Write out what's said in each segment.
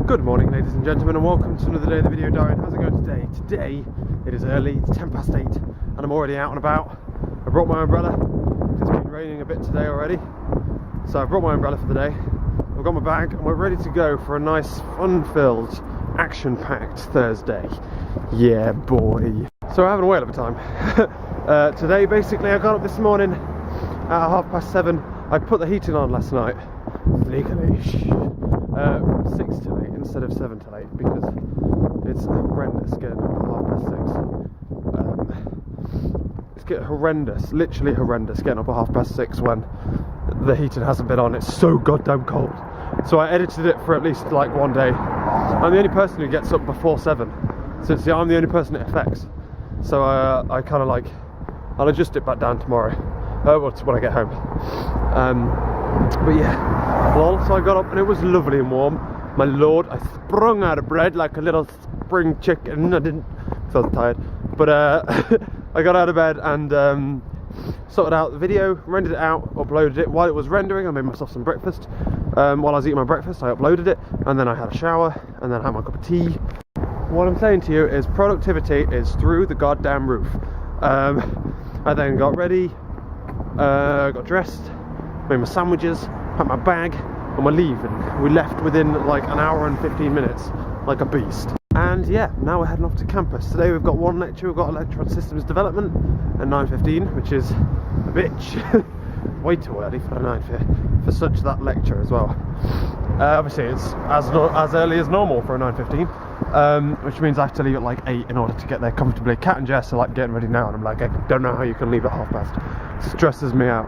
Good morning, ladies and gentlemen, and welcome to another day of the video diary. How's it going today? Today, it is early, it's 8:10, and I'm already out and about. I brought my umbrella. It's been raining a bit today already, so I brought my umbrella for the day. I've got my bag, and we're ready to go for a nice, fun-filled, action-packed Thursday. Yeah, boy. So we're having a whale of a time. Today, basically, I got up this morning at 7:30. I put the heating on last night, legally, from 6 till 8 instead of 7 till 8 because it's horrendous getting up at 6:30. It's getting horrendous, literally horrendous getting up at 6:30 when the heating hasn't been on. It's so goddamn cold. So I edited it for at least like one day. I'm the only person who gets up before 7, since I'm the only person it affects. So I kind of like, I'll adjust it back down tomorrow. When I get home. But yeah, lol, so I got up and it was lovely and warm. My lord, I sprung out of bed like a little spring chicken. I didn't, because I was tired. But I got out of bed and sorted out the video, rendered it out, uploaded it. While it was rendering, I made myself some breakfast. While I was eating my breakfast, I uploaded it, and then I had a shower, and then I had my cup of tea. What I'm saying to you is productivity is through the goddamn roof. I then got ready, got dressed, made my sandwiches, packed my bag, and we're leaving. We left within like an hour and 15 minutes, like a beast. And yeah, now we're heading off to campus. Today we've got one lecture. We've got a lecture on systems development at 9:15, which is a bitch. Way too early for such that lecture as well. Obviously it's as early as normal for a 9:15, which means I have to leave at like 8 in order to get there comfortably. Kat and Jess are like getting ready now, and I'm like, I don't know how you can leave at 8:30. It stresses me out.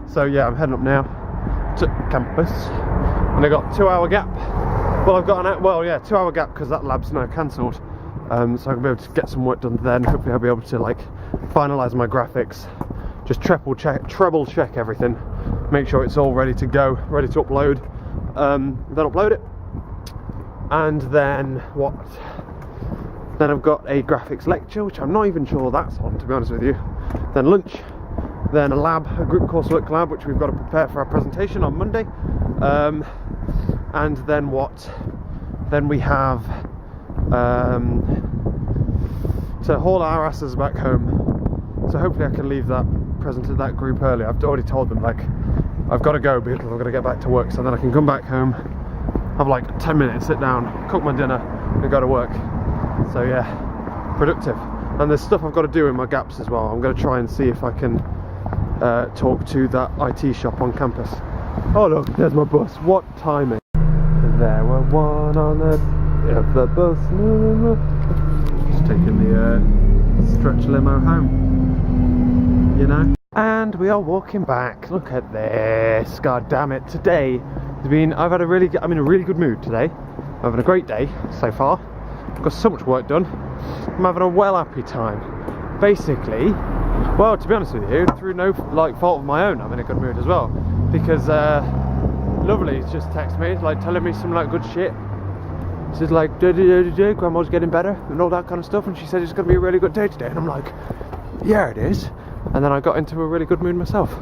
So yeah, I'm heading up now to campus, and I got 2-hour gap. Well, I've got 2-hour gap because that lab's now cancelled. So I'll be able to get some work done then. Hopefully I'll be able to like finalise my graphics, just treble check everything, make sure it's all ready to go, ready to upload, then upload it. And then what? Then I've got a graphics lecture, which I'm not even sure that's on, to be honest with you. Then lunch, then a lab, a group coursework lab, which we've got to prepare for our presentation on Monday. And then what? Then we have to haul our asses back home. So hopefully I can leave that group early. I've already told them like I've got to go because I'm going to get back to work, so then I can come back home, have like 10 minutes, sit down, cook my dinner, and go to work. So yeah, productive. And there's stuff I've got to do in my gaps as well. I'm going to try and see if I can talk to that IT shop on campus. Oh look, there's my bus. What timing? There were one on the bus. Just taking the stretch limo home, you know. And we are walking back. Look at this. God damn it. Today has been, I'm in a really good mood today. I'm having a great day so far. I've got so much work done. I'm having a well happy time. Basically, well, to be honest with you, through no like fault of my own, I'm in a good mood as well. Because Lovely's just texted me, like telling me some like good shit. She's like, grandma's getting better and all that kind of stuff, and she said it's going to be a really good day today, and I'm like, yeah, it is. And then I got into a really good mood myself,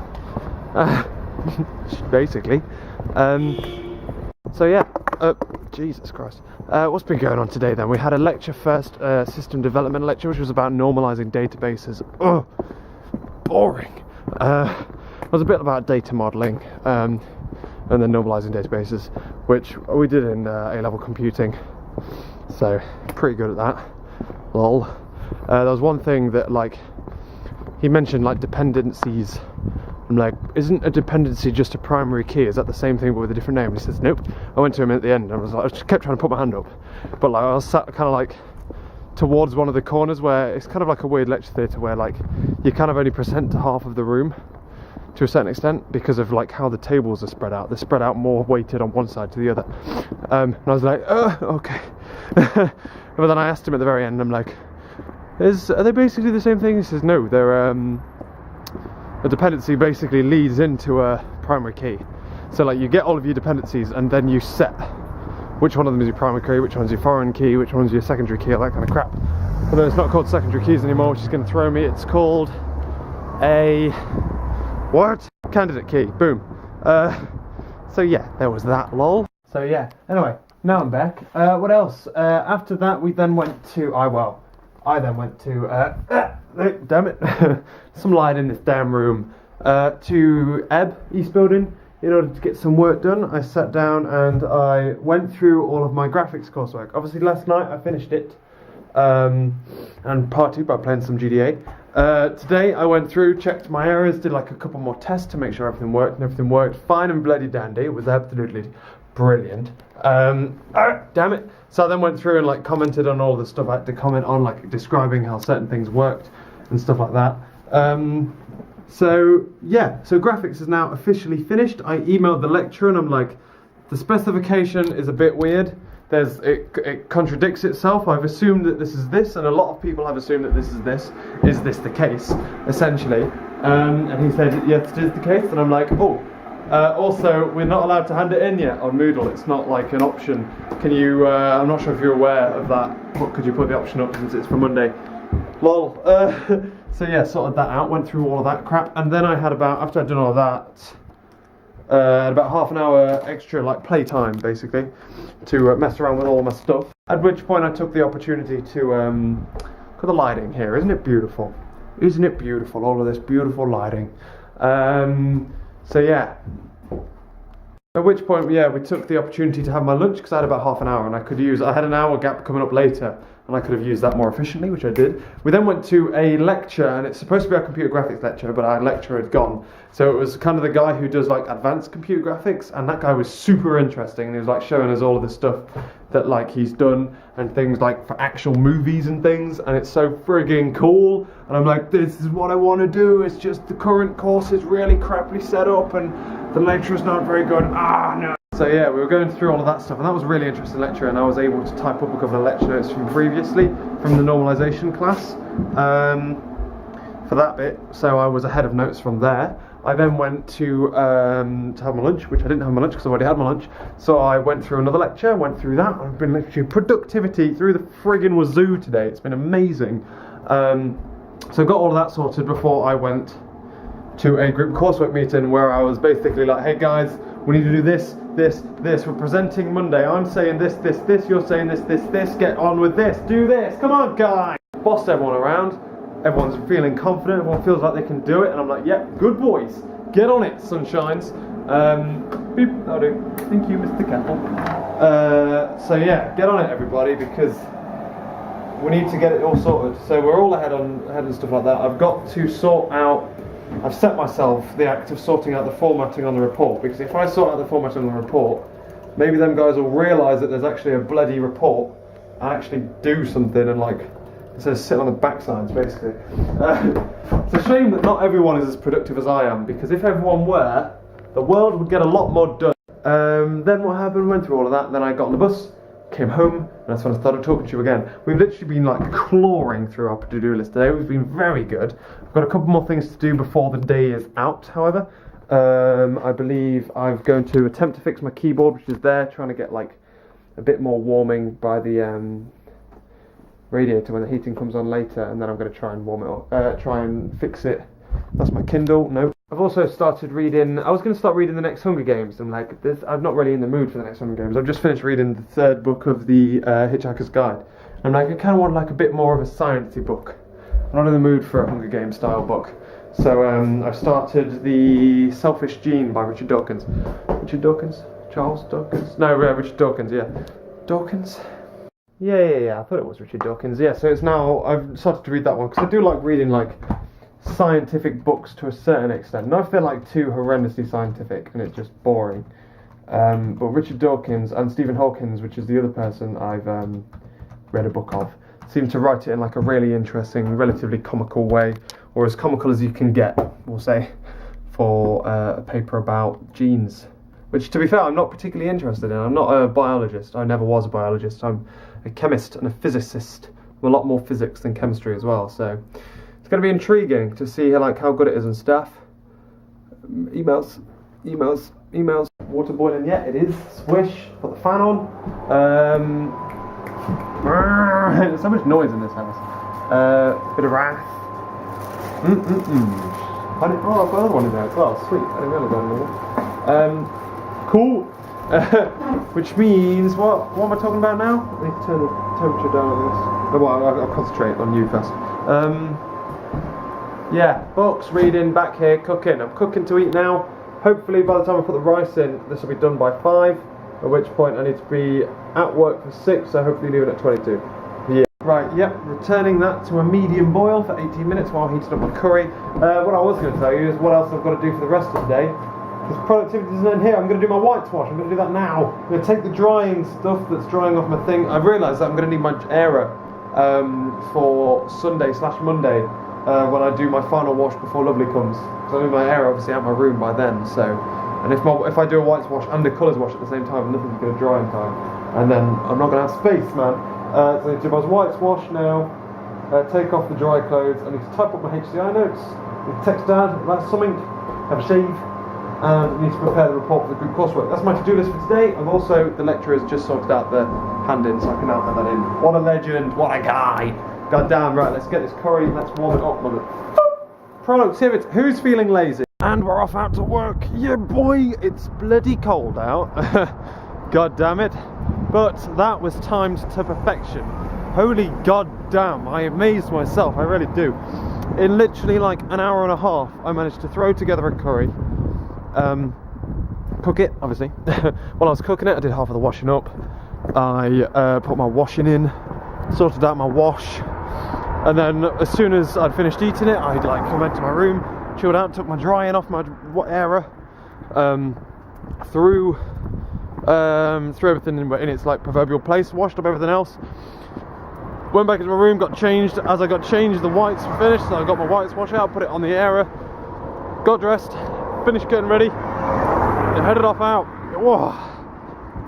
basically. So yeah, Jesus Christ. What's been going on today then? We had a lecture first, system development lecture, which was about normalizing databases. Oh, boring. It was a bit about data modeling, and then normalizing databases, which we did in A-level computing, so pretty good at that. Lol. There was one thing that like he mentioned, like dependencies. I'm like, isn't a dependency just a primary key? Is that the same thing but with a different name? And he says nope. I went to him at the end and I just kept trying to put my hand up, but like I was sat kind of like towards one of the corners where it's kind of like a weird lecture theatre where like you kind of only present to half of the room to a certain extent because of like how the tables are spread out. They're spread out more weighted on one side to the other. And I was like, oh, okay. But then I asked him at the very end, I'm like, are they basically the same thing? He says no, they're a dependency basically leads into a primary key. So like you get all of your dependencies and then you set which one of them is your primary key, which one's your foreign key, which one's your secondary key, all that kind of crap. But then it's not called secondary keys anymore, which is going to throw me. It's called a what? Candidate key. Boom. So yeah, there was that, lol. So yeah, anyway, Now I'm back. What else? After that, we then went to. I then went to. Damn it! Some light in this damn room. To East Building in order to get some work done. I sat down and I went through all of my graphics coursework. Obviously, last night I finished it, and party by playing some GDA. Today I went through, checked my errors, did like a couple more tests to make sure everything worked, and everything worked fine and bloody dandy. It was absolutely brilliant. Damn it. So I then went through and like commented on all the stuff I had to comment on, like describing how certain things worked and stuff like that. So graphics is now officially finished. I emailed the lecturer and I'm like, the specification is a bit weird. It contradicts itself. I've assumed that this is this, and a lot of people have assumed that this is this. Is this the case, essentially? And he said, yes, it is the case. And I'm like, oh. Also, we're not allowed to hand it in yet on Moodle. It's not like an option. Can you? I'm not sure if you're aware of that. Could you put the option up since it's for Monday? Lol. So yeah, sorted that out. Went through all of that crap, and then I had after I'd done all of that. About half an hour extra like playtime basically to mess around with all my stuff, at which point I took the opportunity to look at the lighting here. Isn't it beautiful? Isn't it beautiful, all of this beautiful lighting? So yeah, at which point we took the opportunity to have my lunch because I had about half an hour and I had an hour gap coming up later and I could have used that more efficiently, which I did. We then went to a lecture, and it's supposed to be our computer graphics lecture, but our lecturer had gone. So it was kind of the guy who does like advanced computer graphics, and that guy was super interesting, and he was like showing us all of the stuff that like he's done, and things like for actual movies and things, and it's so frigging cool. And I'm like, this is what I want to do, it's just the current course is really crappily set up, and the lecturer's not very good. No. So yeah, we were going through all of that stuff, and that was a really interesting lecture, and I was able to type up a couple of lecture notes from previously, from the normalization class, for that bit, so I was ahead of notes from there. I then went to have my lunch, which I didn't have my lunch because I already had my lunch, so I went through another lecture, went through that. I've been lecturing productivity through the friggin' wazoo today. It's been amazing. So I got all of that sorted before I went to a group coursework meeting where I was basically like, hey guys, we need to do this, this, this. We're presenting Monday. I'm saying this, this, this. You're saying this, this, this. Get on with this. Do this. Come on, guys. Bossed everyone around. Everyone's feeling confident. Everyone feels like they can do it. And I'm like, yep, good boys. Get on it, sunshines. Beep. That'll do. Thank you, Mr. Kettle. So yeah, get on it, everybody, because we need to get it all sorted. So we're all ahead and stuff like that. I've got to sort out. I've set myself the act of sorting out the formatting on the report, because if I sort out the formatting on the report, maybe them guys will realise that there's actually a bloody report and actually do something and like, instead of sit on the backsides basically. It's a shame that not everyone is as productive as I am, because if everyone were, the world would get a lot more done. Then what happened, went through all of that, and then I got on the bus, came home, and that's when I started talking to you again. We've literally been like clawing through our to-do list today. We've been very good. I've got a couple more things to do before the day is out, however. I believe I'm going to attempt to fix my keyboard, which is there, trying to get like a bit more warming by the radiator when the heating comes on later, and then I'm going to try and warm it up, try and fix it. That's my Kindle. No. I've also started reading. I was going to start reading the next Hunger Games, and like this, I'm not really in the mood for the next Hunger Games. I've just finished reading the third book of the Hitchhiker's Guide, and like I kind of want like a bit more of a sciencey book. I'm not in the mood for a Hunger Games style book, so I've started the Selfish Gene by Richard Dawkins. Richard Dawkins? Charles Dawkins? No, Richard Dawkins. Yeah, Dawkins. Yeah. I thought it was Richard Dawkins. Yeah, so it's now I've started to read that one because I do like reading like scientific books to a certain extent, not if they're like too horrendously scientific and it's just boring. But Richard Dawkins and Stephen Hawkins, which is the other person I've read a book of, seem to write it in like a really interesting, relatively comical way, or as comical as you can get, we'll say, for a paper about genes, which to be fair I'm not particularly interested in. I'm not a biologist. I never was a biologist. I'm a chemist and a physicist. I'm a lot more physics than chemistry as well, so it's going to be intriguing to see how good it is and stuff. Emails. Water boiling, yeah, it is. Swish. Put the fan on. There's so much noise in this house. Bit of wrath. Oh, I've got another one in there as well. Sweet. I didn't realise I had another one. Cool. Which means, what am I talking about now? I need to turn the temperature down on this. Oh, well, I'll concentrate on you first. Yeah, books, reading, back here, cooking. I'm cooking to eat now. Hopefully by the time I put the rice in, this will be done by 5, at which point I need to be at work for 6, so hopefully leaving at 22. Yeah. Right, yep, returning that to a medium boil for 18 minutes while heating up my curry. What I was going to tell you is what else I've got to do for the rest of the day. Because productivity isn't in here, I'm going to do my whites wash, I'm going to do that now. I'm going to take the drying stuff that's drying off my thing. I've realised that I'm going to need my airer for Sunday/Monday when I do my final wash before Lovely comes. So I need my airer obviously out my room by then, so... And if I do a whites wash and a colours wash at the same time, nothing's going to dry in time. And then I'm not going to have space, man. So I need to do my whites wash now, take off the dry clothes, I need to type up my HCI notes, I need to text Dad about something, have a shave, and I need to prepare the report for the group coursework. That's my to-do list for today, and also the lecturer has just sorted out the hand-in, so I can now hand that in. What a legend, what a guy! God damn, right, let's get this curry, let's warm it up, mother. Productivity, who's feeling lazy? And we're off out to work, yeah boy, it's bloody cold out. God damn it. But that was timed to perfection. Holy goddamn, I amazed myself, I really do. In literally like an hour and a half, I managed to throw together a curry, cook it, obviously. While I was cooking it, I did half of the washing up. I put my washing in, sorted out my wash, and then as soon as I'd finished eating it, I'd like come into my room, chilled out, took my drying off my airer, threw everything in its like proverbial place, washed up everything else, went back into my room, got changed. As I got changed, the whites were finished, so I got my whites wash out, put it on the airer, got dressed, finished getting ready, and headed off out. Whoa,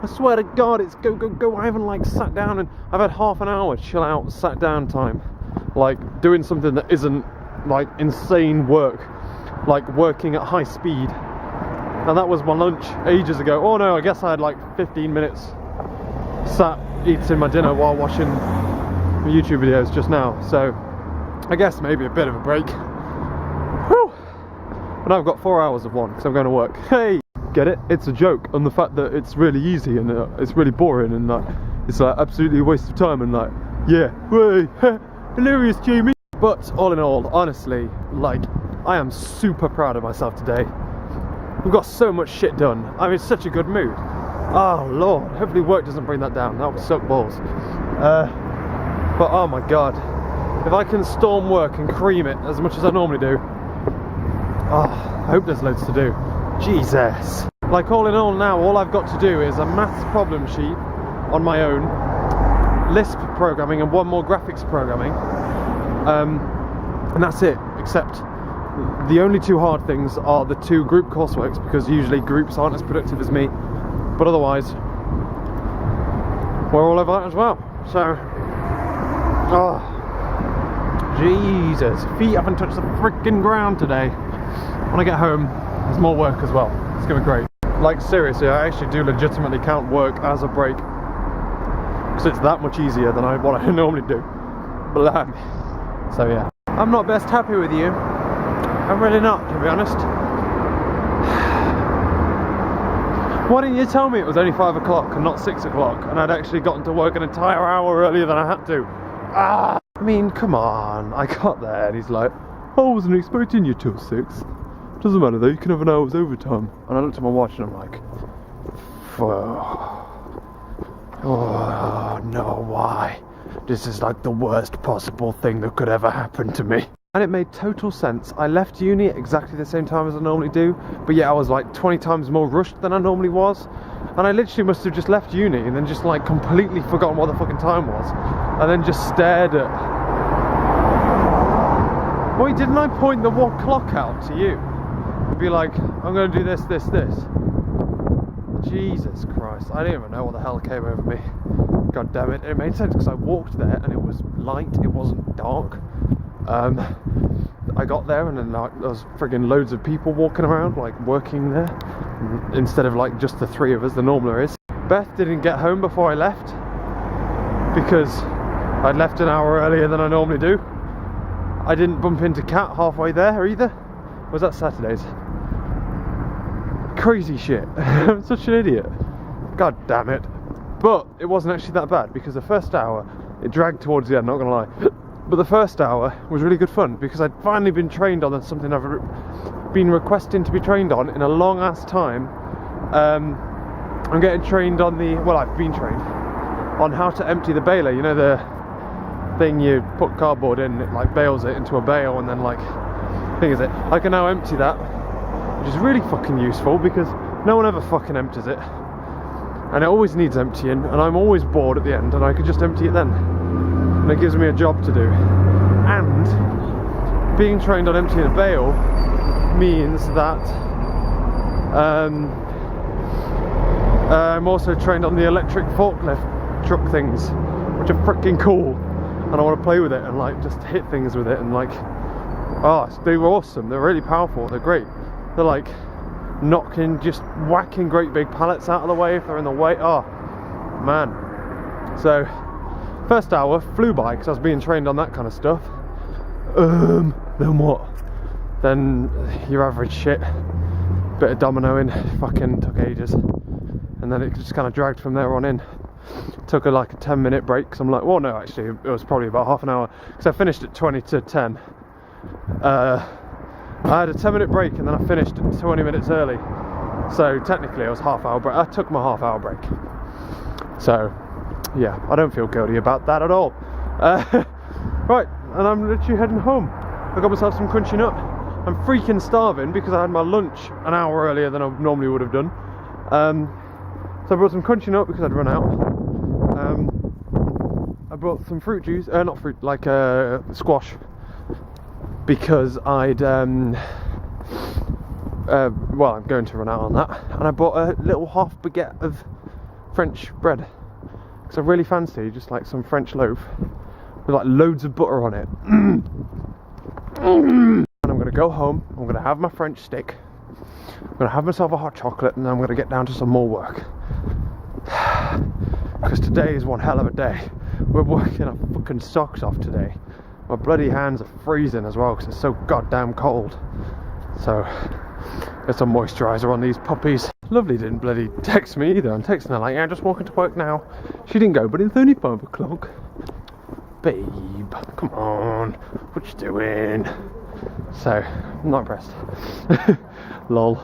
I swear to God, it's go go go. I haven't like sat down, and I've had half an hour chill out, sat down time, like doing something that isn't like insane work, like working at high speed. And that was my lunch ages ago. Oh no, I guess I had like 15 minutes sat eating my dinner while watching my YouTube videos just now. So I guess maybe a bit of a break. Whew. But now I've got 4 hours of one because I'm going to work. Hey, get it? It's a joke on the fact that it's really easy and it's really boring and like it's like absolutely a waste of time and like, yeah, way, hilarious Jamie. But all in all, honestly, like I am super proud of myself today. We've got so much shit done. I'm in such a good mood. Oh lord, hopefully work doesn't bring that down. That would suck balls. But oh my god, if I can storm work and cream it as much as I normally do, oh, I hope there's loads to do. Jesus. Like all in all now, all I've got to do is a maths problem sheet on my own, Lisp programming and one more graphics programming, and that's it, except the only two hard things are the 2 group courseworks, because usually groups aren't as productive as me, but otherwise we're all over that as well. So, oh Jesus, feet haven't touched the freaking ground today. When I get home, there's more work as well. It's gonna be great. Like seriously, I actually do legitimately count work as a break, because it's that much easier than what I normally do. Blam. So yeah, I'm not best happy with you. I'm really not, to be honest. Why didn't you tell me it was only 5 o'clock and not 6 o'clock and I'd actually gotten to work an entire hour earlier than I had to? Ah! I mean, come on. I got there and he's like, I wasn't expecting you till 6. Doesn't matter though, you can have an hour's overtime. And I looked at my watch and I'm like, oh no, why? This is like the worst possible thing that could ever happen to me. And it made total sense. I left uni at exactly the same time as I normally do, but yeah, I was like 20 times more rushed than I normally was. And I literally must have just left uni and then just like completely forgotten what the fucking time was. And then just stared at... Wait, didn't I point the clock out to you? It'd be like, I'm going to do this, this, this. Jesus Christ, I didn't even know what the hell came over me. God damn it. It made sense because I walked there and it was light, it wasn't dark. I got there and then like, there was friggin' loads of people walking around, like working there, instead of like just the 3 of us, the normal is. Beth didn't get home before I left because I'd left an hour earlier than I normally do. I didn't bump into Kat halfway there either. Was that Saturdays? Crazy shit. I'm such an idiot. God damn it. But it wasn't actually that bad, because the first hour, it dragged towards the end, not gonna lie. But the first hour was really good fun, because I'd finally been trained on something I've been requesting to be trained on in a long ass time. I'm getting trained on I've been trained on how to empty the baler. You know, the thing you put cardboard in, it like bales it into a bale, and then like thing is it. I can now empty that, which is really fucking useful, because no one ever fucking empties it. And it always needs emptying, and I'm always bored at the end, and I could just empty it then. And it gives me a job to do. And being trained on emptying a bale means that I'm also trained on the electric forklift truck things, which are freaking cool. And I want to play with it and like just hit things with it, and like, they were awesome. They're really powerful. They're great. They're like just whacking great big pallets out of the way if they're in the way. Oh man. So first hour flew by because I was being trained on that kind of stuff. Then what? Then your average shit, bit of dominoing, fucking took ages, and then it just kind of dragged from there on in. Took like a 10-minute break, because I'm like, well no, actually it was probably about half an hour, because I finished at 20 to 10. I had a 10-minute break, and then I finished 20 minutes early, so technically it was half-hour break. I took my half-hour break, so yeah, I don't feel guilty about that at all. Right, and I'm literally heading home. I got myself some crunchy nut. I'm freaking starving because I had my lunch an hour earlier than I normally would have done. So I brought some crunchy nut because I'd run out. I brought some fruit juice, not fruit, like squash, because I'm going to run out on that. And I bought a little half baguette of French bread, because I really fancy just like some French loaf with like loads of butter on it. And I'm going to go home, I'm going to have my French stick, I'm going to have myself a hot chocolate, and then I'm going to get down to some more work. Because today is one hell of a day. We're working our fucking socks off today. My bloody hands are freezing as well because it's so goddamn cold. So, get some moisturiser on these puppies. Lovely didn't bloody text me either. I'm texting her like, yeah, just walking to work now. She didn't go, but it's only 5 o'clock. Babe, come on, what you doing? So, I'm not impressed. Lol.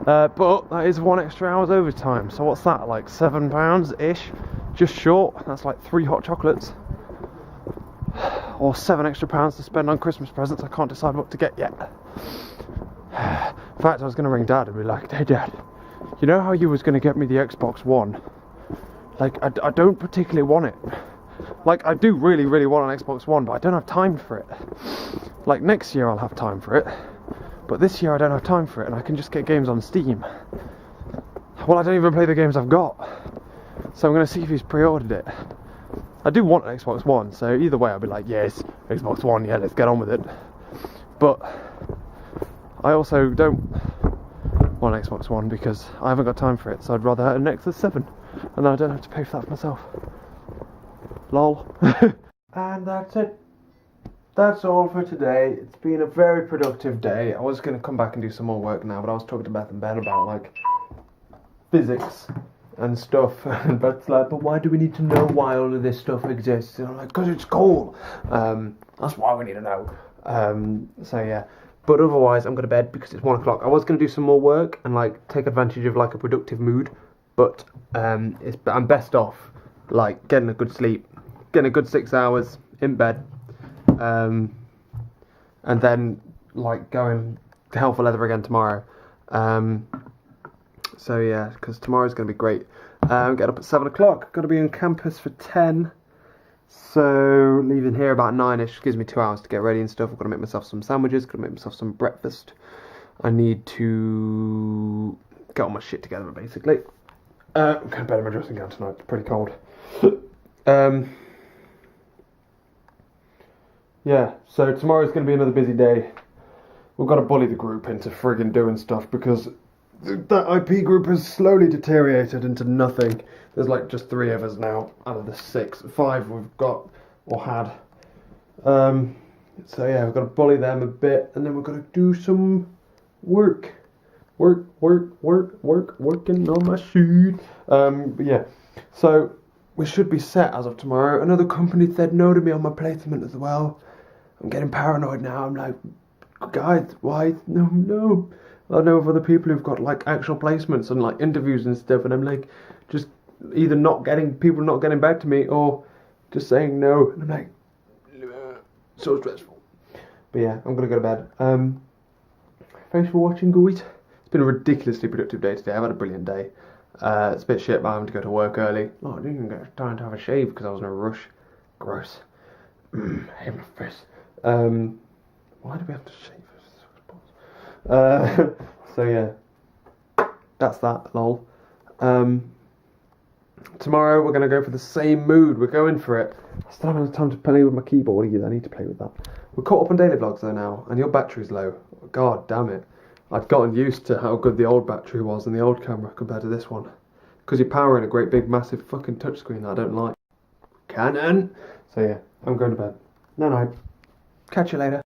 But that is 1 extra hour's overtime. So what's that, like £7-ish? Just short. That's like 3 hot chocolates. Or £7 extra to spend on Christmas presents. I can't decide what to get yet. In fact, I was going to ring Dad and be like, hey Dad, you know how you was going to get me the Xbox One? Like, I don't particularly want it. Like, I do really, really want an Xbox One, but I don't have time for it. Like, next year I'll have time for it, but this year I don't have time for it, and I can just get games on Steam. Well, I don't even play the games I've got, so I'm going to see if he's pre-ordered it. I do want an Xbox One, so either way I'll be like, yes, Xbox One, yeah, let's get on with it. But I also don't want an Xbox One because I haven't got time for it, so I'd rather have an Nexus 7, and then I don't have to pay for that for myself. Lol. And that's it. That's all for today. It's been a very productive day. I was going to come back and do some more work now, but I was talking to Beth and Ben about like physics and stuff, and Beth's like, but why do we need to know why all of this stuff exists? And I'm like, because it's cool. That's why we need to know. So yeah, but otherwise I'm going to bed because it's 1 o'clock. I was going to do some more work and like take advantage of like a productive mood, but I'm best off like getting a good sleep, getting a good 6 hours in bed, and then like going to hell for leather again tomorrow. So yeah, because tomorrow's going to be great. Get up at 7 o'clock, got to be on campus for 10, so leaving here about 9ish, gives me 2 hours to get ready and stuff. I've got to make myself some sandwiches, got to make myself some breakfast. I need to get all my shit together basically. I'm going to bed in my dressing gown tonight, it's pretty cold. Yeah, so tomorrow's going to be another busy day. We've got to bully the group into friggin' doing stuff because that IP group has slowly deteriorated into nothing. There's like just 3 of us now out of the 5 we've got or had. So yeah, we've got to bully them a bit, and then we're going to do some work. working on my shit. But yeah, so we should be set as of tomorrow. Another company said no to me on my placement as well. I'm getting paranoid now. I'm like, guys, why? No. I know of other people who've got like actual placements and like interviews and stuff, and I'm like, just either not getting back to me or just saying no. And I'm like, so stressful. But yeah, I'm gonna go to bed. Thanks for watching, guys. It's been a ridiculously productive day today. I've had a brilliant day. It's a bit shit, but I'm having to go to work early. Oh, I didn't even get time to have a shave because I was in a rush. Gross. Hate my face. Why do we have to shave? So yeah, that's that. Lol. Tomorrow we're gonna go for the same mood. We're going for it. I still haven't had time to play with my keyboard either. I need to play with that. We're caught up on daily vlogs though now, and your battery's low. God damn it. I've gotten used to how good the old battery was and the old camera compared to this one. Because you're powering a great big massive fucking touchscreen that I don't like. Canon! So yeah, I'm going to bed. Night night. Catch you later.